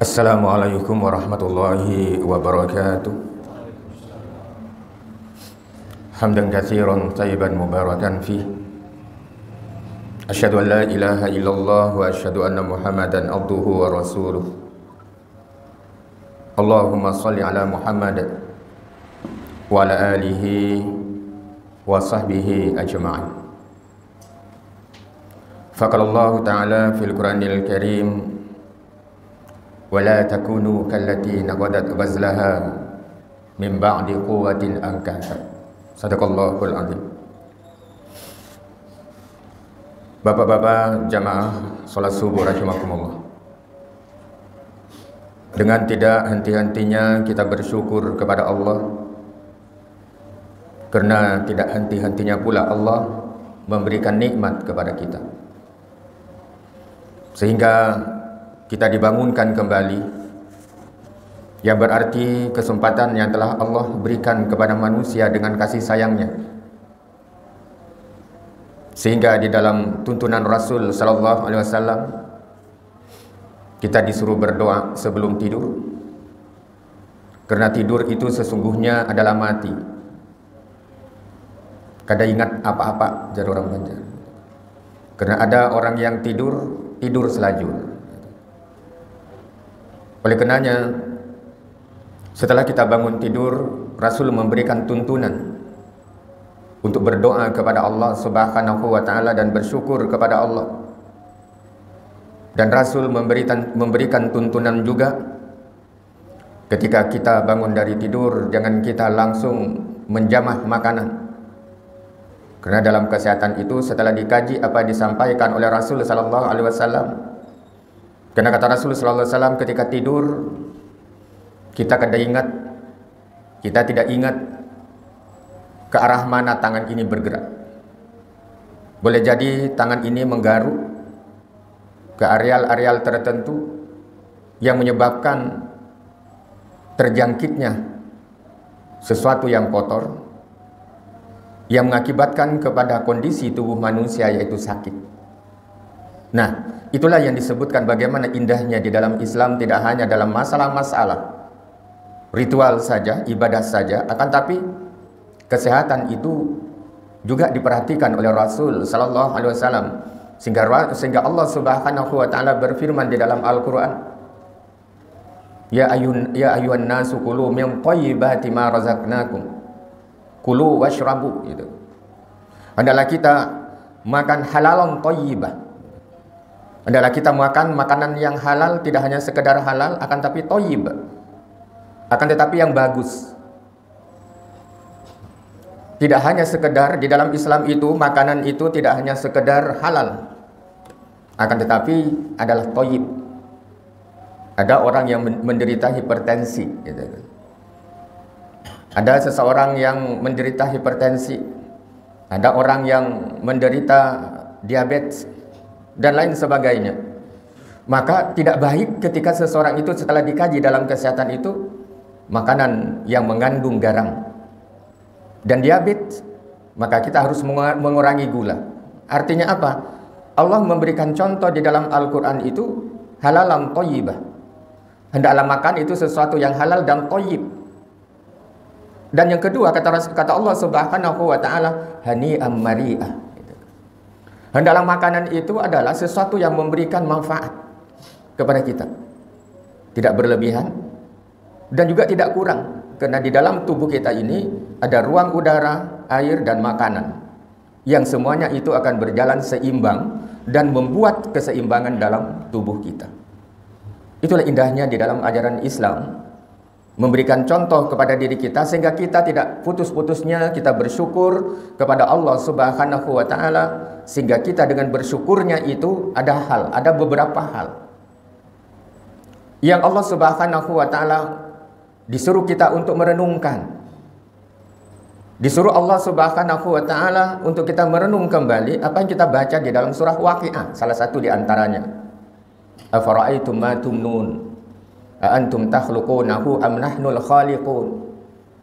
Assalamualaikum warahmatullahi wabarakatuh. Hamdan katsiran tayyiban mubarakan fih. Asyhadu an la ilaha illallah wa asyhadu anna Muhammadan abduhu wa rasuluh. Allahumma shalli ala Muhammad wa ala alihi wa sahbihi ajma'in. Faqala Allah ta'ala fil Qur'anil Karim, ولا تكونوا كالتي نقضت غزلها من بعد قوة أنكاثا. Sadaqallahul azim. Bapak-bapak jamaah salat subuh rahimakumullah. Dengan tidak henti-hentinya kita bersyukur kepada Allah, karena tidak henti-hentinya pula Allah memberikan nikmat kepada kita, sehingga kita dibangunkan kembali, yang berarti kesempatan yang telah Allah berikan kepada manusia dengan kasih sayangnya, sehingga di dalam tuntunan Rasul sallallahu alaihi wasallam kita disuruh berdoa sebelum tidur, karena tidur itu sesungguhnya adalah mati. Kada ingat apa-apa, jar orang Banjar. Karena ada orang yang tidur selajur. Oleh karenanya, setelah kita bangun tidur, Rasul memberikan tuntunan untuk berdoa kepada Allah Subhanahu wa ta'ala dan bersyukur kepada Allah. Dan Rasul memberikan tuntunan juga, ketika kita bangun dari tidur, jangan kita langsung menjamah makanan. Karena dalam kesehatan itu, setelah dikaji apa disampaikan oleh Rasul sallallahu alaihi wasallam, karena kata Rasul sallallahu alaihi wasallam, ketika tidur kita tidak ingat ke arah mana tangan ini bergerak. Boleh jadi tangan ini menggaruk ke areal-areal tertentu yang menyebabkan terjangkitnya sesuatu yang kotor, yang mengakibatkan kepada kondisi tubuh manusia, yaitu sakit. Nah, itulah yang disebutkan bagaimana indahnya di dalam Islam, tidak hanya dalam masalah-masalah ritual saja, ibadah saja, akan tapi kesehatan itu juga diperhatikan oleh Rasul sallallahu alaihi wasallam, sehingga Allah Subhanahu wa taala berfirman di dalam Al-Qur'an, ya ayyuhan nasu kulu min thayyibati ma razaqnakum kulu washrabu, gitu. Hendaklah kita makan halalan thayyibah. Adalah kita makan makanan yang halal, tidak hanya sekedar halal, akan tapi thayyib, akan tetapi yang bagus. Tidak hanya sekedar, di dalam Islam itu makanan itu tidak hanya sekedar halal, akan tetapi adalah thayyib. Ada orang yang menderita hipertensi, gitu. Ada seseorang yang menderita hipertensi, ada orang yang menderita diabetes dan lain sebagainya. Maka tidak baik ketika seseorang itu setelah dikaji dalam kesehatan itu makanan yang mengandung garam dan diabetes, maka kita harus mengurangi gula. Artinya apa? Allah memberikan contoh di dalam Al-Quran itu halalan thayyibah. Hendaklah makan itu sesuatu yang halal dan thayyib. Dan yang kedua, kata Allah Subhanahu wa ta'ala, hani'am mari'ah. Hendaklah makanan itu adalah sesuatu yang memberikan manfaat kepada kita, tidak berlebihan dan juga tidak kurang. Karena di dalam tubuh kita ini ada ruang udara, air, dan makanan, yang semuanya itu akan berjalan seimbang dan membuat keseimbangan dalam tubuh kita. Itulah indahnya di dalam ajaran Islam, memberikan contoh kepada diri kita, sehingga kita tidak putus-putusnya kita bersyukur kepada Allah Subhanahu wa ta'ala, sehingga kita dengan bersyukurnya itu ada beberapa hal yang Allah Subhanahu wa ta'ala disuruh kita untuk merenungkan. Disuruh Allah Subhanahu wa ta'ala untuk kita merenung kembali apa yang kita baca di dalam surah Waqiah, salah satu di antaranya. Afara'aitum ma tumnun a antum takhluqunahu am nahnul khaliqun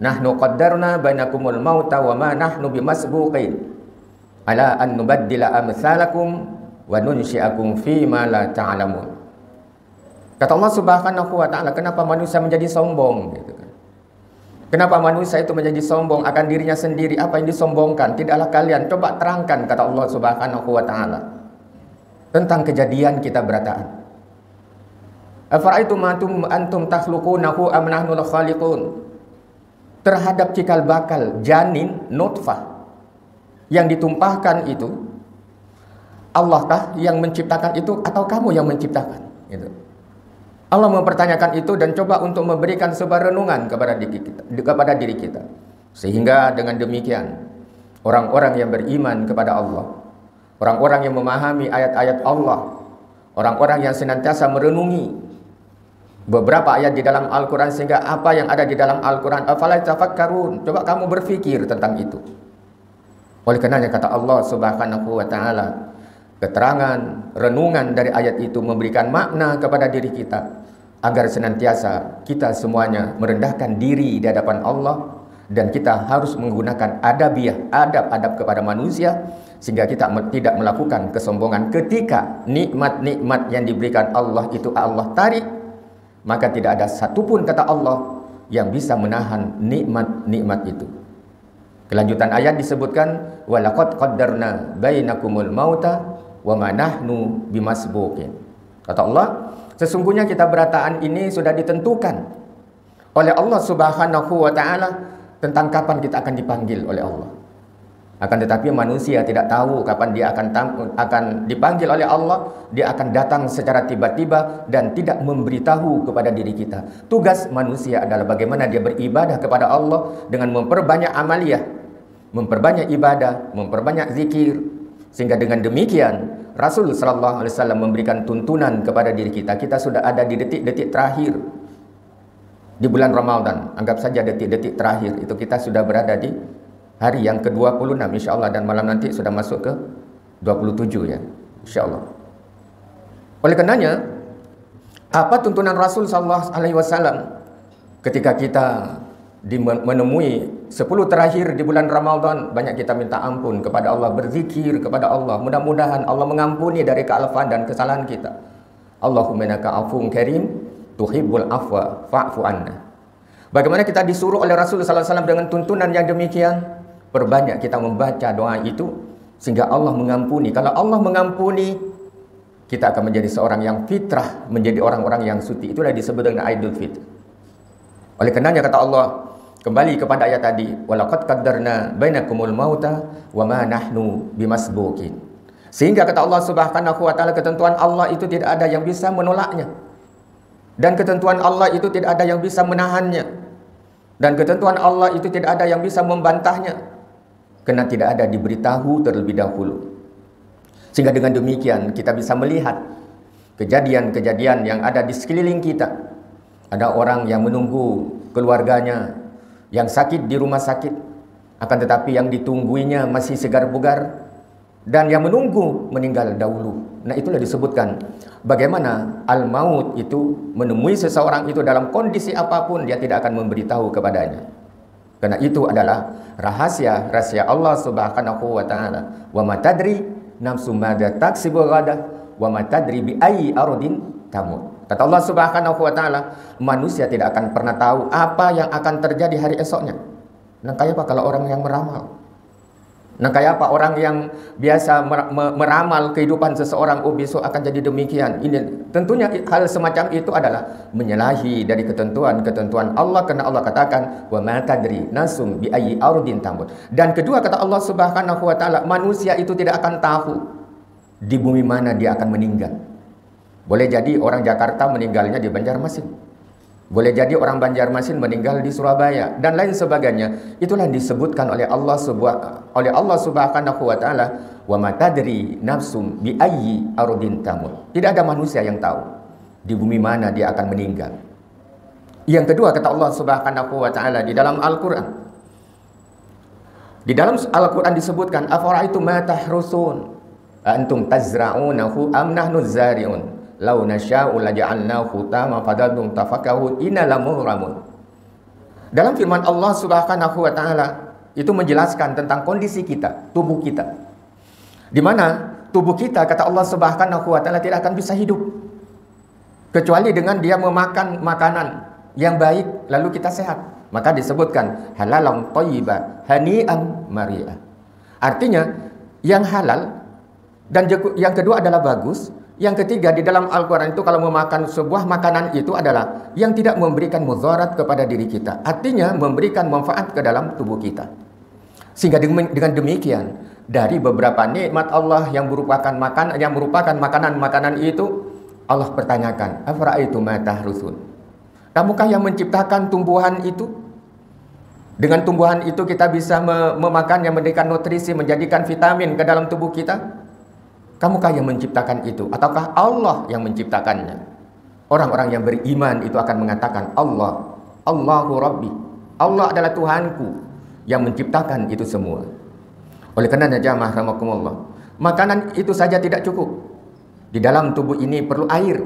nahnu qaddarna bainakumul mauta wa ma nahnu bimasbuqin ala an nubaddila amsalakum wa nunsyi'akum fi ma la ta'lamun. Kata Allah Subhanahu wa taala, kenapa manusia menjadi sombong gitu kan? Kenapa manusia itu menjadi sombong akan dirinya sendiri? Apa yang disombongkan? Tidaklah kalian. Coba terangkan, kata Allah Subhanahu wa taala, tentang kejadian kita berataan. Afara'aitum antum takhluqunahu am nahnul khaliqun? Terhadap cikal bakal janin nutfah yang ditumpahkan itu, Allah kah yang menciptakan itu atau kamu yang menciptakan? Gitu. Allah mempertanyakan itu dan coba untuk memberikan sebuah renungan kepada diri kita. Sehingga dengan demikian orang-orang yang beriman kepada Allah, orang-orang yang memahami ayat-ayat Allah, orang-orang yang senantiasa merenungi beberapa ayat di dalam Al-Quran, sehingga apa yang ada di dalam Al-Quran, afala tafakkarun, coba kamu berpikir tentang itu. Oleh karenanya kata Allah Subhanahu wa taala, keterangan, renungan dari ayat itu memberikan makna kepada diri kita agar senantiasa kita semuanya merendahkan diri di hadapan Allah, dan kita harus menggunakan adabiyah, adab-adab kepada manusia, sehingga kita tidak melakukan kesombongan ketika nikmat-nikmat yang diberikan Allah itu Allah tarik, maka tidak ada satupun kata Allah yang bisa menahan nikmat-nikmat itu. Kelanjutan ayat disebutkan, walaqad qaddarna bainakumul mauta wa ma nahnu bimasbuqin. Kata Allah, sesungguhnya kita berataan ini sudah ditentukan oleh Allah Subhanahu wa taala tentang kapan kita akan dipanggil oleh Allah. Akan tetapi manusia tidak tahu kapan dia akan dipanggil oleh Allah. Dia akan datang secara tiba-tiba dan tidak memberitahu kepada diri kita. Tugas manusia adalah bagaimana dia beribadah kepada Allah dengan memperbanyak amaliyah, memperbanyak ibadah, memperbanyak zikir. Sehingga dengan demikian Rasul sallallahu alaihi wasallam memberikan tuntunan kepada diri kita. Kita sudah ada di detik-detik terakhir di bulan Ramadan. Anggap saja detik-detik terakhir itu kita sudah berada di hari yang ke-26 insyaallah, dan malam nanti sudah masuk ke 27 ya insyaallah. Oleh karenanya, apa tuntunan Rasul sallallahu alaihi wasallam ketika kita menemui 10 terakhir di bulan Ramadan? Banyak kita minta ampun kepada Allah, berzikir kepada Allah. Mudah-mudahan Allah mengampuni dari kealfaan dan kesalahan kita. Allahumma innaka afuwwun karim tuhibbul afwa fa'fu anna. Bagaimana kita disuruh oleh Rasul sallallahu alaihi wasallam dengan tuntunan yang demikian? Perbanyak kita membaca doa itu sehingga Allah mengampuni. Kalau Allah mengampuni, kita akan menjadi seorang yang fitrah, menjadi orang-orang yang suci. Itulah disebut dengan Idul Fitr. Oleh karenanya kata Allah, kembali kepada ayat tadi, walaqad qaddarna bainakumul mauta wa ma nahnu bimasbuqin. Sehingga kata Allah Subhanahu wa taala, ketentuan Allah itu tidak ada yang bisa menolaknya. Dan ketentuan Allah itu tidak ada yang bisa menahannya. Dan ketentuan Allah itu tidak ada yang bisa membantahnya, karena tidak ada diberitahu terlebih dahulu. Sehingga dengan demikian kita bisa melihat kejadian-kejadian yang ada di sekeliling kita. Ada orang yang menunggu keluarganya yang sakit di rumah sakit, akan tetapi yang ditungguinya masih segar bugar, dan yang menunggu meninggal dahulu. Nah, itulah disebutkan bagaimana al-maut itu menemui seseorang itu dalam kondisi apapun, dia tidak akan memberitahu kepadanya. Karena itu adalah rahasia Allah Subhanahu wa taala. Wa ma tadri nafsum madza taksibu ghadan wa ma tadri bi ayyi ardin tamut. Kata Allah Subhanahu wa taala, manusia tidak akan pernah tahu apa yang akan terjadi hari esoknya. Nah, kayak apa kalau orang yang meramal? Nah, kayak apa orang yang biasa meramal kehidupan seseorang, oh besok akan jadi demikian. Ini tentunya hal semacam itu adalah menyalahi dari ketentuan Allah, karena Allah katakan wa ma tadri nasum bi ayyi ardin tamut. Dan kedua kata Allah Subhanahu wa taala, manusia itu tidak akan tahu di bumi mana dia akan meninggal. Boleh jadi orang Jakarta meninggalnya di Banjarmasin. Boleh jadi orang Banjarmasin meninggal di Surabaya dan lain sebagainya. Itulah yang disebutkan oleh Allah Subhanahu wa taala, wa ma tadri nafsum bi ayyi ardin tamut. Tidak ada manusia yang tahu di bumi mana dia akan meninggal. Yang kedua kata Allah Subhanahu wa taala di dalam Al-Qur'an. Di dalam Al-Qur'an disebutkan, afara'aitum ma tahrusun antum tazra'unahu am nahnu zari'un. Lau nasya'u laja'alnahu hutama fadadum tafakahu inna lamuramun. Dalam firman Allah Subhanahu wa taala itu menjelaskan tentang kondisi kita, tubuh kita. Di mana tubuh kita kata Allah Subhanahu wa taala tidak akan bisa hidup. kecuali dengan dia memakan makanan yang baik lalu kita sehat. Maka disebutkan halalan thayyiba hani'an mari'a. Artinya yang halal dan yang kedua adalah bagus. Yang ketiga di dalam Al-Quran itu kalau memakan sebuah makanan itu adalah yang tidak memberikan mudarat kepada diri kita. Artinya memberikan manfaat ke dalam tubuh kita. Sehingga dengan demikian dari beberapa nikmat Allah yang merupakan makanan itu Allah pertanyakan, afara'aitum ma tahrusun? Kamukah yang menciptakan tumbuhan itu? Dengan tumbuhan itu kita bisa memakan yang memberikan nutrisi, menjadikan vitamin ke dalam tubuh kita. Kamukah yang menciptakan itu? Ataukah Allah yang menciptakannya? Orang-orang yang beriman itu akan mengatakan Allah, Allahu Rabbi, Allah adalah Tuhanku yang menciptakan itu semua. Oleh karena jamaah rahimakumullah, makanan itu saja tidak cukup. Di dalam tubuh ini perlu air.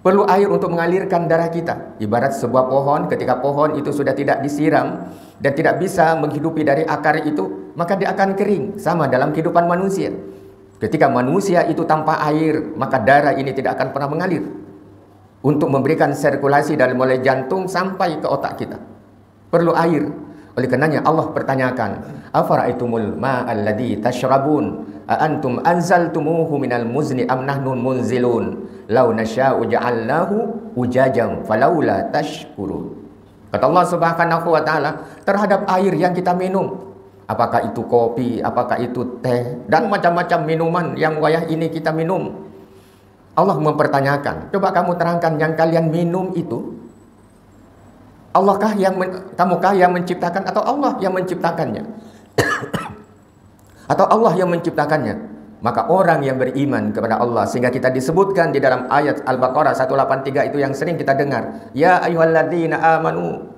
Perlu air untuk mengalirkan darah kita. Ibarat sebuah pohon, ketika pohon itu sudah tidak disiram dan tidak bisa menghidupi dari akar itu, maka dia akan kering. Sama dalam kehidupan manusia. Ketika manusia itu tanpa air, maka darah ini tidak akan pernah mengalir untuk memberikan sirkulasi dari mulai jantung sampai ke otak kita. Perlu air. Oleh karenanya Allah pertanyakan, afara'aitumul ma'al ladzi tashrabun a antum anzaltumuhu minal muzni am nahnul munzilun law nasya'u ja'alnahu ujajan falaula tashkurun. Kata Allah Subhanahu wa taala terhadap air yang kita minum, apakah itu kopi, apakah itu teh dan macam-macam minuman yang wayah ini kita minum, Allah mempertanyakan, coba kamu terangkan yang kalian minum itu Allahkah kamukah yang menciptakan atau Allah yang menciptakannya? Atau Allah yang menciptakannya? Maka orang yang beriman kepada Allah, sehingga kita disebutkan di dalam ayat Al-Baqarah 183 itu yang sering kita dengar, ya ayyuhalladzina amanu.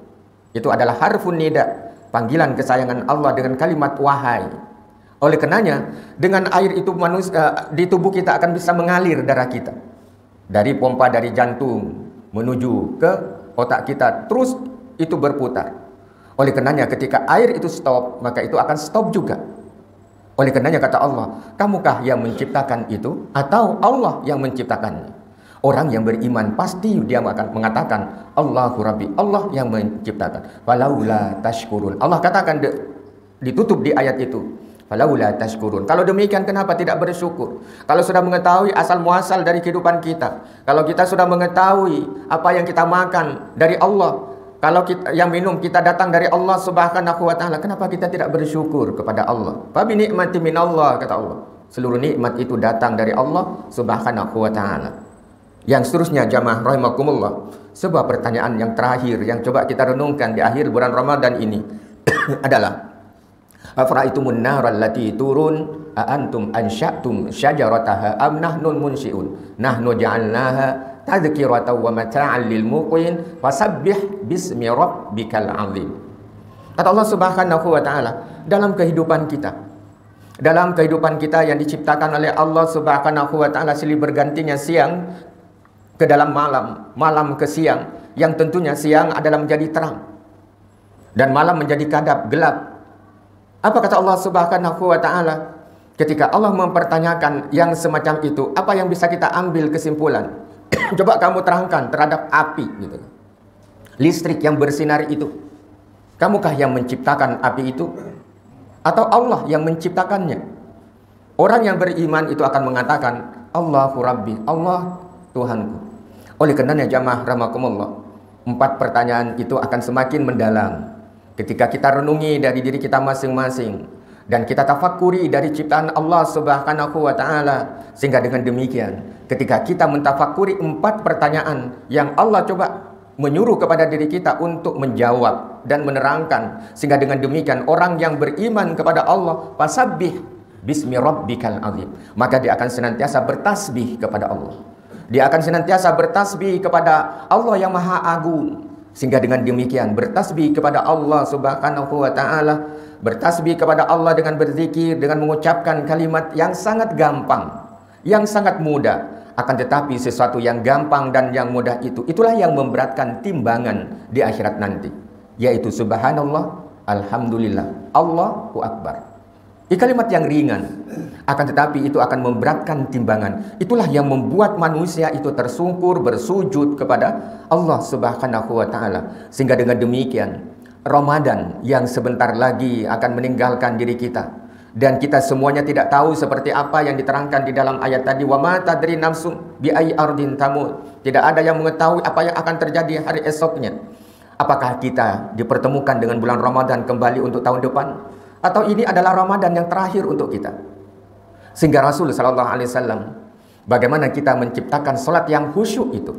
Itu adalah harfun nida, panggilan kesayangan Allah dengan kalimat wahai. Oleh karenanya dengan air itu di tubuh kita akan bisa mengalir darah kita dari pompa dari jantung menuju ke otak kita, terus itu berputar. Oleh karenanya ketika air itu stop, maka itu akan stop juga. Oleh karenanya kata Allah, kamukah yang menciptakan itu atau Allah yang menciptakannya? Orang yang beriman pasti dia akan mengatakan Allahu Rabbi, Allah yang menciptakan. Falaula tashkurun. Allah katakan ditutup di ayat itu. Falaula tashkurun. Kalau demikian kenapa tidak bersyukur? Kalau sudah mengetahui asal muasal dari kehidupan kita, kalau kita sudah mengetahui apa yang kita makan dari Allah, kalau kita yang minum kita datang dari Allah Subhanahu wa taala, kenapa kita tidak bersyukur kepada Allah? Fa bi ni'mati minallah, kata Allah. Seluruh nikmat itu datang dari Allah Subhanahu wa taala. Yang seterusnya jamaah rahimakumullah, sebuah pertanyaan yang terakhir yang coba kita renungkan di akhir bulan Ramadan ini adalah afara'aitumun nar allati turun a antum ansha'tum syajarataha am nahnul munsyi'un nahnu ja'alnaha tadhkiratan wa mata'an lil muqin fasabbih bismi rabbikal azim. Kata Allah Subhanahu wa taala, dalam kehidupan kita yang diciptakan oleh Allah Subhanahu wa taala silih bergantinya siang ke dalam malam, malam ke siang, yang tentunya siang adalah menjadi terang dan malam menjadi kadap gelap. Apa kata Allah Subhanahu wa taala? Ketika Allah mempertanyakan yang semacam itu, apa yang bisa kita ambil kesimpulan? Coba kamu terangkan terhadap api gitu. Listrik yang bersinar itu. Kamukah yang menciptakan api itu? Atau Allah yang menciptakannya? Orang yang beriman itu akan mengatakan Allahu Rabbi, Allah Tuhanku. Oleh karenanya jamaah rahimakumullah, 4 pertanyaan itu akan semakin mendalam ketika kita renungi dari diri kita masing-masing dan kita tafakuri dari ciptaan Allah Subhanahu wa taala, sehingga dengan demikian ketika kita mentafakuri 4 pertanyaan yang Allah coba menyuruh kepada diri kita untuk menjawab dan menerangkan, sehingga dengan demikian orang yang beriman kepada Allah fasabbih bismi rabbikal azim, maka dia akan senantiasa bertasbih kepada Allah. Dia akan senantiasa bertasbih kepada Allah yang Maha Agung. Sehingga dengan demikian bertasbih kepada Allah Subhanahu wa taala, bertasbih kepada Allah dengan berzikir, dengan mengucapkan kalimat yang sangat gampang, yang sangat mudah. Akan tetapi sesuatu yang gampang dan yang mudah itu, itulah yang memberatkan timbangan di akhirat nanti, yaitu subhanallah, alhamdulillah, Allahu akbar. Kalimat yang ringan, akan tetapi itu akan memberatkan timbangan. Itulah yang membuat manusia itu tersungkur bersujud kepada Allah Subhanahu wa taala. Sehingga dengan demikian, Ramadan yang sebentar lagi akan meninggalkan diri kita, dan kita semuanya tidak tahu seperti apa yang diterangkan di dalam ayat tadi, wa ma tadri nafsum bi ayyi ardin tamut. Tidak ada yang mengetahui apa yang akan terjadi hari esoknya. Apakah kita dipertemukan dengan bulan Ramadan kembali untuk tahun depan, atau ini adalah Ramadan yang terakhir untuk kita? Sehingga Rasul sallallahu alaihi wasallam, bagaimana kita menciptakan salat yang khusyuk itu,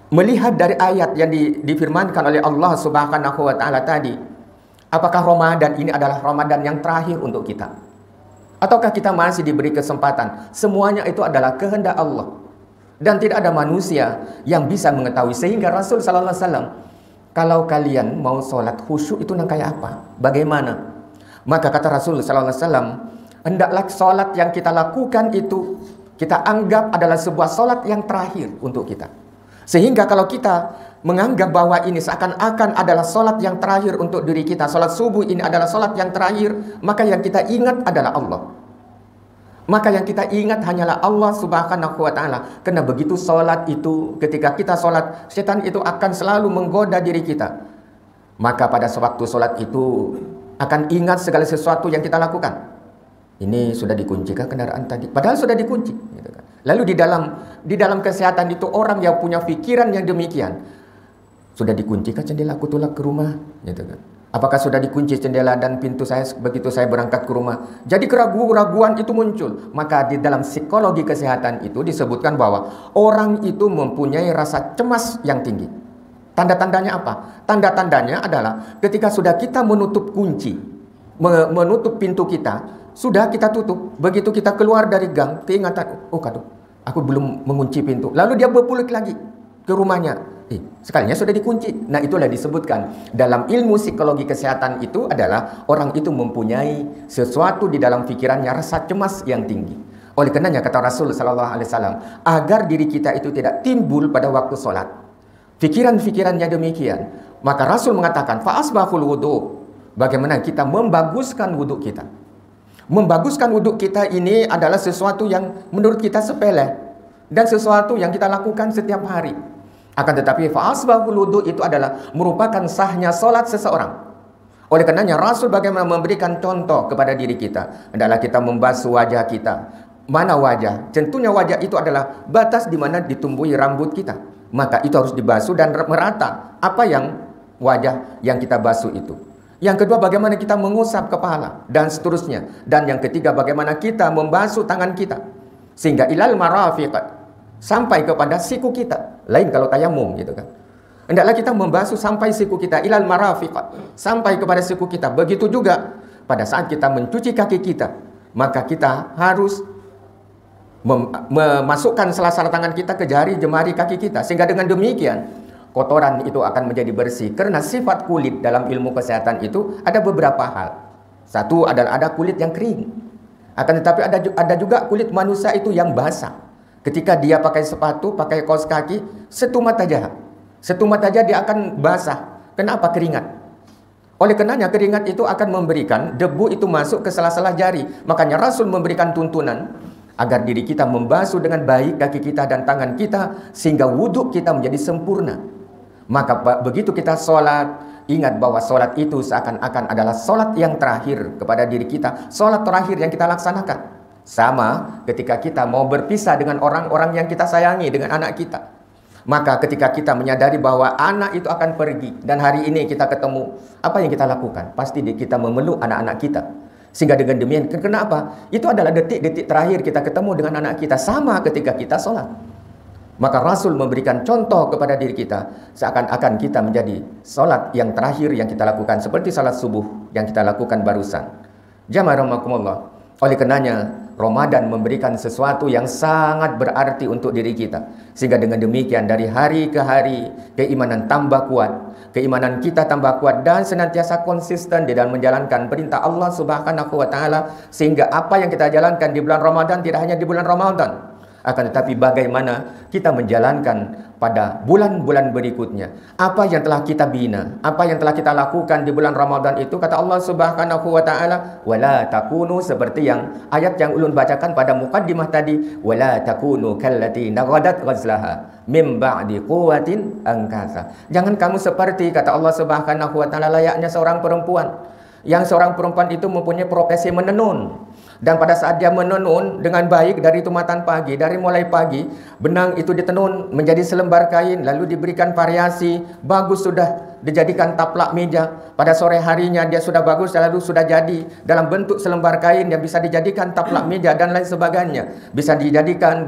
melihat dari ayat yang difirmankan oleh Allah Subhanahu wa taala tadi, apakah Ramadan ini adalah Ramadan yang terakhir untuk kita? Ataukah kita masih diberi kesempatan? Semuanya itu adalah kehendak Allah, dan tidak ada manusia yang bisa mengetahui. Sehingga Rasul sallallahu alaihi wasallam, kalau kalian mau sholat khusyuk itu kayak apa? Bagaimana? Maka kata Rasul sallallahu alaihi wasallam, hendaklah sholat yang kita lakukan itu kita anggap adalah sebuah sholat yang terakhir untuk kita. Sehingga kalau kita menganggap bahwa ini seakan-akan adalah sholat yang terakhir untuk diri kita, sholat subuh ini adalah sholat yang terakhir, maka yang kita ingat adalah Allah. Maka yang kita ingat hanyalah Allah Subhanahu wa ta'ala. Karena begitu sholat itu, ketika kita sholat, setan itu akan selalu menggoda diri kita. Maka pada waktu sholat itu akan ingat segala sesuatu yang kita lakukan. Ini sudah dikuncikah kendaraan tadi? Padahal sudah dikunci, gitu kan. Lalu di dalam kesehatan itu orang yang punya pikiran yang demikian, sudah dikuncikah jendela aku tulak ke rumah, gitu kan. Apakah sudah dikunci jendela dan pintu saya begitu saya berangkat ke rumah? Jadi keraguan-keraguan itu muncul. Maka di dalam psikologi kesehatan itu disebutkan bahwa orang itu mempunyai rasa cemas yang tinggi. Tanda-tandanya apa? Tanda-tandanya adalah ketika sudah kita menutup kunci, menutup pintu kita, sudah kita tutup. Begitu kita keluar dari gang, keingatan, oh kado, aku belum mengunci pintu. Lalu dia berpulik lagi ke rumahnya. Sekalinya sudah dikunci. Nah, itulah disebutkan dalam ilmu psikologi kesehatan itu adalah orang itu mempunyai sesuatu di dalam pikirannya, rasa cemas yang tinggi. Oleh karenanya kata Rasul sallallahu alaihi wasallam, agar diri kita itu tidak timbul pada waktu sholat pikiran-pikirannya demikian, maka Rasul mengatakan fa asbahul wudu. Bagaimana kita membaguskan wudhu kita? Membaguskan wudhu kita ini adalah sesuatu yang menurut kita sepele dan sesuatu yang kita lakukan setiap hari. Akan tetapi fa'asbahul wudu itu adalah merupakan sahnya solat seseorang. Oleh karenanya Rasul bagaimana memberikan contoh kepada diri kita, adalah kita membasuh wajah kita. Mana wajah? Tentunya wajah itu adalah batas di mana ditumbuhi rambut kita. Maka itu harus dibasuh dan merata. Apa yang wajah yang kita basuh itu? Yang kedua, bagaimana kita mengusap kepala dan seterusnya. Dan yang ketiga, bagaimana kita membasuh tangan kita sehingga ilal marafiqat, sampai kepada siku kita. Lain kalau tayamum, gitu kan. Hendaklah kita membasuh sampai siku kita, ilal marafiqat, sampai kepada siku kita. Begitu juga pada saat kita mencuci kaki kita, maka kita harus memasukkan sela-sela tangan kita ke jari jemari kaki kita, sehingga dengan demikian kotoran itu akan menjadi bersih. Karena sifat kulit dalam ilmu kesehatan itu ada beberapa hal. Satu adalah ada kulit yang kering, akan tetapi ada juga kulit manusia itu yang basah. Ketika dia pakai sepatu, pakai kaos kaki, setumat aja dia akan basah. Kenapa? Keringat. Oleh karenanya keringat itu akan memberikan debu itu masuk ke sela-sela jari. Makanya Rasul memberikan tuntunan agar diri kita membasuh dengan baik kaki kita dan tangan kita, sehingga wudhu kita menjadi sempurna. Maka begitu kita sholat, ingat bahwa sholat itu seakan-akan adalah sholat yang terakhir kepada diri kita, sholat terakhir yang kita laksanakan. Sama ketika kita mau berpisah dengan orang-orang yang kita sayangi, dengan anak kita. Maka ketika kita menyadari bahwa anak itu akan pergi dan hari ini kita ketemu, apa yang kita lakukan? Pasti kita memeluk anak-anak kita. Sehingga dengan demikian, kenapa? Itu adalah detik-detik terakhir kita ketemu dengan anak kita. Sama ketika kita sholat. Maka Rasul memberikan contoh kepada diri kita, seakan-akan kita menjadi sholat yang terakhir yang kita lakukan, seperti sholat subuh yang kita lakukan barusan. Jamaah rahimakumullah. Oleh karenanya Ramadan memberikan sesuatu yang sangat berarti untuk diri kita. Sehingga dengan demikian dari hari ke hari keimanan tambah kuat, keimanan kita tambah kuat, dan senantiasa konsisten di dalam menjalankan perintah Allah Subhanahu wa taala, sehingga apa yang kita jalankan di bulan Ramadan tidak hanya di bulan Ramadan. Akan tetapi bagaimana kita menjalankan pada bulan-bulan berikutnya. Apa yang telah kita bina, apa yang telah kita lakukan di bulan Ramadan itu, kata Allah Subhanahu wa taala, wala takunu, seperti yang ayat yang ulun bacakan pada muqaddimah tadi, wala takunu kallati naghadat ghazlaha mim ba'di quwwatin angkasa. Jangan kamu seperti, kata Allah Subhanahu wa taala, layaknya seorang perempuan. Yang seorang perempuan itu mempunyai profesi menenun. Dan pada saat dia menenun dengan baik dari tumatan pagi, dari mulai pagi, benang itu ditenun menjadi selembar kain, lalu diberikan variasi, bagus sudah dijadikan taplak meja. Pada sore harinya dia sudah bagus, lalu sudah jadi dalam bentuk selembar kain yang bisa dijadikan taplak meja dan lain sebagainya. Bisa dijadikan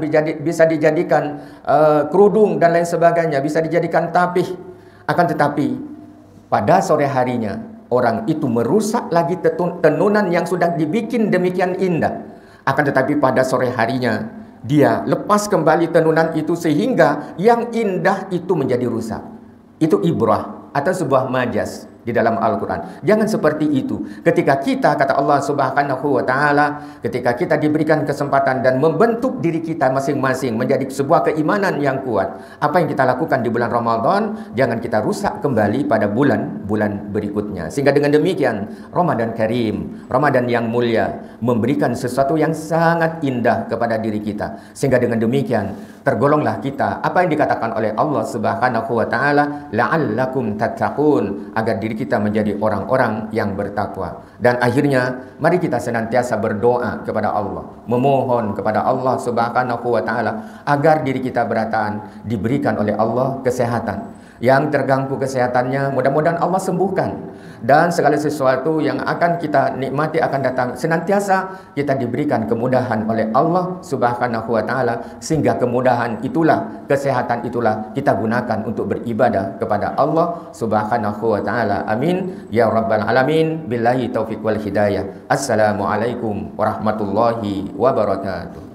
kerudung dan lain sebagainya, bisa dijadikan tapih. Akan tetapi pada sore harinya orang itu merusak lagi tenunan yang sudah dibikin demikian indah. Akan tetapi pada sore harinya dia lepas kembali tenunan itu sehingga yang indah itu menjadi rusak. Itu ibrah atau sebuah majas di dalam Al-Quran. Jangan seperti itu. Ketika kita, kata Allah Subhanahu wa taala, ketika kita diberikan kesempatan dan membentuk diri kita masing-masing menjadi sebuah keimanan yang kuat, apa yang kita lakukan di bulan Ramadan jangan kita rusak kembali pada bulan-bulan berikutnya. Sehingga dengan demikian Ramadan Karim, Ramadan yang mulia, memberikan sesuatu yang sangat indah kepada diri kita. Sehingga dengan demikian tergolonglah kita apa yang dikatakan oleh Allah Subhanahu wa taala, la'allakum tattaqun, agar diri kita menjadi orang-orang yang bertakwa. Dan akhirnya mari kita senantiasa berdoa kepada Allah, memohon kepada Allah Subhanahu wa taala agar diri kita berataan diberikan oleh Allah kesehatan. Yang terganggu kesehatannya mudah-mudahan Allah sembuhkan, dan segala sesuatu yang akan kita nikmati akan datang senantiasa kita diberikan kemudahan oleh Allah Subhanahu wa taala, sehingga kemudahan itulah, kesehatan itulah kita gunakan untuk beribadah kepada Allah Subhanahu wa taala. Amin ya rabbal alamin. Billahi taufiq wal hidayah. Assalamualaikum warahmatullahi wabarakatuh.